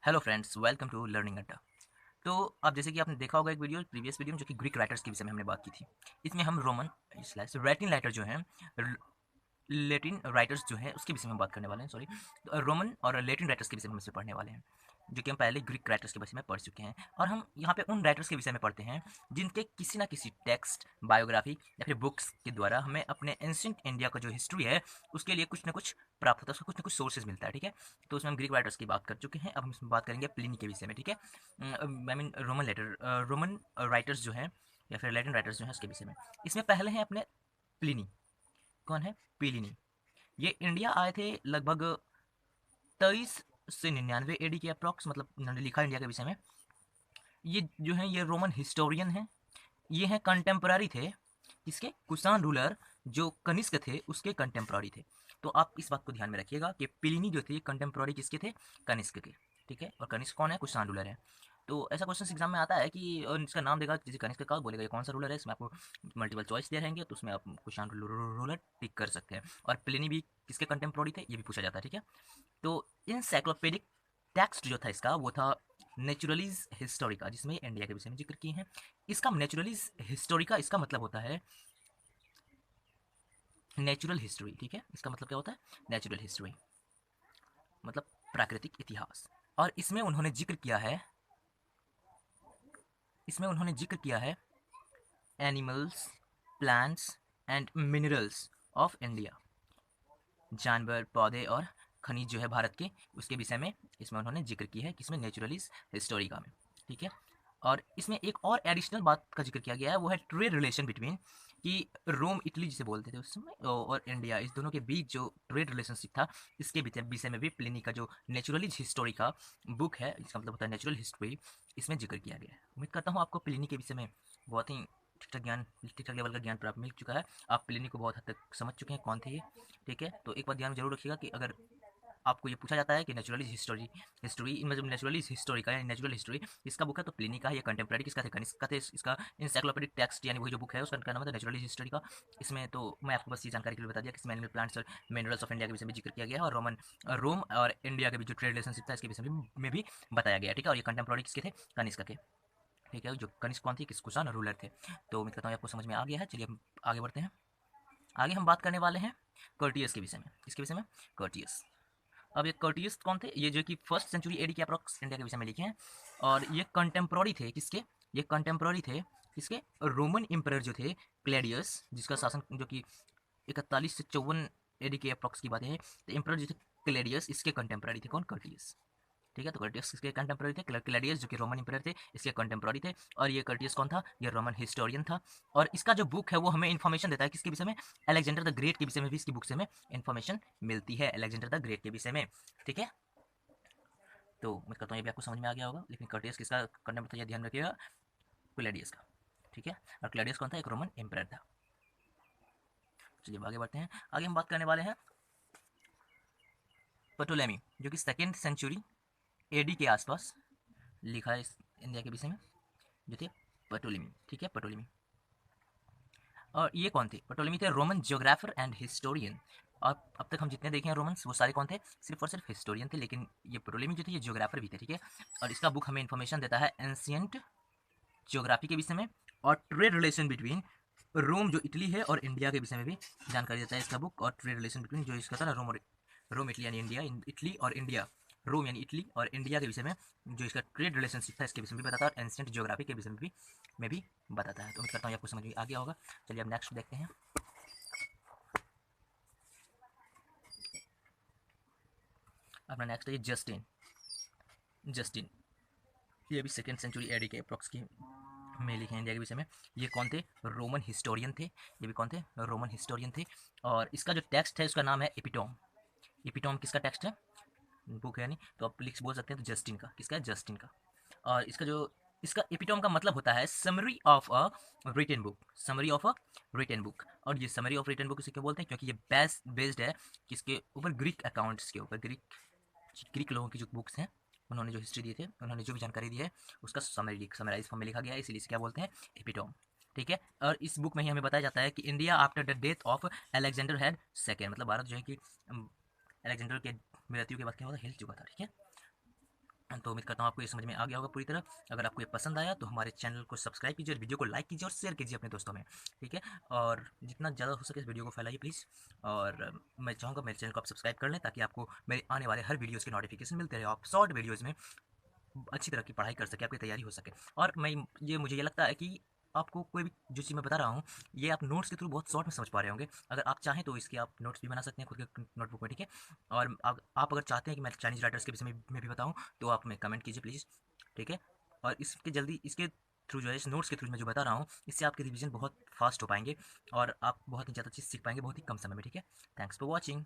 Hello friends, welcome to learning Adda. तो अब जैसे कि आपने देखा होगा एक वीडियो प्रीवियस वीडियो में जो कि ग्रीक राइटर्स के विषय में हमने बात की थी। इसमें हम रोमन स्लैश लैटिन राइटर जो हैं, लैटिन राइटर्स जो हैं उसके विषय में बात करने वाले हैं। सॉरी, रोमन और लैटिन राइटर्स के विषय में हम इसमें पढ़ने वाले हैं, जो कि हम पहले ग्रीक राइटर्स के विषय में पढ़ चुके हैं। और हम यहाँ पे उन राइटर्स के विषय में पढ़ते हैं जिनके किसी ना किसी टेक्स्ट, बायोग्राफी या फिर बुक्स के द्वारा हमें अपने एंशिएंट इंडिया का जो हिस्ट्री है उसके लिए कुछ ना कुछ प्राप्त होता है, उसका कुछ ना कुछ सोर्सेज मिलता है। ठीक है, तो उसमें हम ग्रीक राइटर्स की बात कर चुके हैं। अब हम इसमें बात करेंगे प्लिनी के विषय में। ठीक है, आई मीन रोमन राइटर्स जो हैं या फिर लैटिन राइटर्स जो हैं उसके विषय में। इसमें पहले हैं अपने प्लिनी। कौन है? प्लिनी। ये इंडिया आए थे लगभग 23 से 99 एडी के अप्रॉक्स, मतलब उन्होंने लिखा इंडिया के विषय में। ये जो है ये रोमन हिस्टोरियन है। ये हैं कंटेम्पररी थे किसके? कुषाण रूलर जो कनिष्क थे उसके कंटेम्पररी थे। तो आप इस बात को ध्यान में रखिएगा कि प्लिनी जो थे कंटेम्पररी किसके थे? कनिष्क के। ठीक है, और कनिष्क कौन है? कुषाण रूलर है। तो ऐसा क्वेश्चन एग्जाम में आता है कि और इसका नाम देगा जैसे कनिष्क का, बोलेगा ये कौन सा रूलर है। इसमें आपको मल्टीपल चॉइस दे रहेंगे तो उसमें आप कुषाण रूलर टिक कर सकते हैं। और प्लिनी भी किसके कंटेम्पररी थे ये भी पूछा जाता है। ठीक है, तो इंसाइक्लोपीडिक टेक्स्ट जो था इसका वो था नेचुरलीज हिस्टोरिका, जिसमें इंडिया के विषय में जिक्र किए हैं। इसका नेचुरलीज हिस्टोरिका इसका मतलब होता है नेचुरल हिस्ट्री। ठीक है, इसका मतलब क्या होता है? नेचुरल हिस्ट्री मतलब प्राकृतिक इतिहास। और इसमें उन्होंने जिक्र किया है animals, plants and minerals of India, जानवर, पौधे और खनिज जो है भारत के, उसके विषय में इसमें उन्होंने जिक्र की है, किसमें? नेचुरलिस्ट हिस्टोरिका में। ठीक है, और इसमें एक और एडिशनल बात का जिक्र किया गया है, वो है ट्रेड रिलेशन बिटवीन, कि रोम इटली जिसे बोलते थे उस समय और इंडिया, इस दोनों के बीच जो ट्रेड रिलेशनशिप था, इसके विषय में भी प्लिनी का जो नेचुरलिज हिस्टोरी का बुक है, इसका मतलब होता है नेचुरल हिस्ट्री, इसमें जिक्र किया गया है। उम्मीद करता हूँ आपको प्लिनी के विषय में बहुत ही ठीक ठाक लेवल का ज्ञान प्राप्त मिल चुका है। आप प्लिनी को बहुत हद तक समझ चुके हैं कौन थे ये। ठीक है, तो एक बात ध्यान में जरूर रखिएगा कि अगर आपको ये पूछा जाता है कि नेचुरली हिस्टोरी हिस्ट्री मतलब नेचुरली हिस्टोरी का या नेचुरल हिस्ट्री इसका बुक है, तो प्लिनी का है। ये कंटेम्प्रेरी किसका थे? कनिष्क का थे। इसका इंसाइक्लोपीडिक टेक्स्ट यानी वही जो बुक है उसका नाम है नेचुरली हिस्ट्री का। इसमें तो मैं आपको बस ये जानकारी के लिए बता दिया कि इसमें एनिमल, प्लांट्स और मिनरल्स ऑफ इंडिया के विषय में जिक्र किया गया है, और रोम और इंडिया के बीच जो ट्रेड रिलेशनशिप था इसके विषय में भी बताया गया। ठीक है, और ये कंटेम्प्रेरी किसके थे? कनिष्क के। ठीक है, जो कनिष्क कौन थी? किस कुषाण रूलर थे। तो उम्मीद करता हूँ आपको समझ में आ गया है। चलिए हम आगे बढ़ते हैं। आगे हम बात करने वाले हैं कर्टियस के विषय में। किसके विषय में? कर्टियस। अब ये कर्टियस कौन थे? ये जो कि 1st सेंचुरी एडी के अप्रॉक्स इंडिया के विषय में लिखे हैं, और ये कंटेम्प्रोरी थे किसके? ये कंटेम्प्रोरी थे किसके? रोमन एम्परर जो थे क्लेडियस, जिसका शासन जो कि 41 से 54 एडी के अप्रॉक्स की बातें हैं। तो एम्परर जो थे क्लेडियस, इसके कंटेम्प्रोरी थे कौन? कर्टियस। ठीक है, तो कर्टियस किसके कंटेम्प्रोरी थे? क्लेडियस जो कि रोमन इंपीरियर थे, इसके कंटेम्प्रोरी थे। और ये कर्टियस कौन था? ये रोमन हिस्टोरियन था। और इसका जो बुक है वो हमें इन्फॉर्मेशन देता है किसके विषय में? अलेक्जेंडर द ग्रेट के विषय में भी इसकी बुक से हमें इन्फॉर्मेशन मिलती है, अलेक्जेंडर द ग्रेट के विषय में। ठीक है, तो मैं कहता हूँ ये भी आपको समझ में आ गया होगा। लेकिन कर्टियस किसका कंटेम्प्रोरी था ये ध्यान रखिएगा, क्लेडियस का। ठीक है, और क्लेडियस कौन था? एक रोमन एम्परर था। चलिए आगे बढ़ते हैं। आगे हम बात करने वाले हैं पटोलेमी, जो कि 2nd सेंचुरी एडी के आसपास लिखा है इस इंडिया के विषय में, जो थे पटोलेमी। ठीक है, पटोलेमी। और ये कौन थे? पटोलेमी थे रोमन जियोग्राफर एंड हिस्टोरियन। और अब तक हम जितने देखे हैं रोमन्स वो सारे कौन थे? सिर्फ और सिर्फ हिस्टोरियन थे, लेकिन ये पटोलेमी जो थे ये जियोग्राफर भी थे। ठीक है, और इसका बुक हमें इन्फॉर्मेशन देता है एंशियंट जियोग्राफी के विषय में, और ट्रेड रिलेशन बिटवीन रोम जो इटली है और इंडिया के विषय में भी जानकारी देता है इसका बुक। और ट्रेड रिलेशन बिटवीन जो इसका था ना रोम इटली यानी इंडिया, इटली और इंडिया, रोम यानी इटली और इंडिया के विषय में जो इसका ट्रेड रिलेशनशिप था इसके विषय में भी बताता है, और एंशियंट जियोग्राफी के विषय में भी बताता है। तो उम्मीद करता हूँ आपको समझ में आ गया होगा। चलिए अब नेक्स्ट देखते हैं। अपना नेक्स्ट है जस्टिन। जस्टिन ये भी 2nd सेंचुरी एडी के अप्रॉक्स की में लिखे हैं इंडिया के विषय में। ये कौन थे? रोमन हिस्टोरियन थे। ये भी कौन थे? रोमन हिस्टोरियन थे। और इसका जो टेक्स्ट है उसका नाम है एपिटोम। एपिटोम किसका टेक्स्ट है? बुक है नहीं, तो आप लिख बोल सकते हैं तो जस्टिन का। किसका है? जस्टिन का। और इसका एपिटोम का मतलब होता है summary of a written book. Summary of a written book. और ये समरी ऑफ रिटन बुक इसे क्यों बोलते हैं? क्योंकि ये बेस्ड है किसके ऊपर? ग्रीक अकाउंट्स के ऊपर। ग्रीक लोगों की जो बुक्स हैं, उन्होंने जो हिस्ट्री दी थी, उन्होंने जो भी जानकारी दी है उसका समराइज फॉर्म में लिखा गया है, इसीलिए इसे क्या बोलते हैं? एपिटोम। ठीक है, और इस बुक में ही हमें बताया जाता है कि India after the death of Alexander had second, मतलब भारत जो है कि अलेक्जेंडर के मृत्यु के बाद क्या होता? हिल चुका था। ठीक है, तो उम्मीद करता हूँ आपको ये समझ में आ गया होगा पूरी तरह। अगर आपको ये पसंद आया तो हमारे चैनल को सब्सक्राइब कीजिए और वीडियो को लाइक कीजिए और शेयर कीजिए अपने दोस्तों में, ठीक है। और जितना ज़्यादा हो सके इस वीडियो को फैलाइए प्लीज़। और मैं चाहूँगा मेरे चैनल को आप सब्सक्राइब कर लें ताकि आपको मेरे आने वाले हर वीडियोज़ के नोटिफिकेशन मिलते रहे, आप शॉर्ट वीडियोज़ में अच्छी तरह की पढ़ाई कर सके, आपकी तैयारी हो सके। और मुझे ये लगता है कि आपको कोई भी जो चीज़ मैं बता रहा हूँ, ये आप नोट्स के थ्रू बहुत शॉर्ट में समझ पा रहे होंगे। अगर आप चाहें तो इसके आप नोट्स भी बना सकते हैं खुद के नोटबुक में, ठीक है। और आप अगर चाहते हैं कि मैं चाइनीज़ राइटर्स के विषय में भी बताऊँ तो आप में कमेंट कीजिए प्लीज़, ठीक है। और इसके थ्रू जो है, इस नोट्स के थ्रू मैं जो बता रहा हूँ, इससे आपके रिवीजन बहुत फास्ट हो पाएंगे और आप बहुत ही ज़्यादा चीज़ सीख पाएंगे बहुत ही कम समय में, ठीक है। Thanks for watching.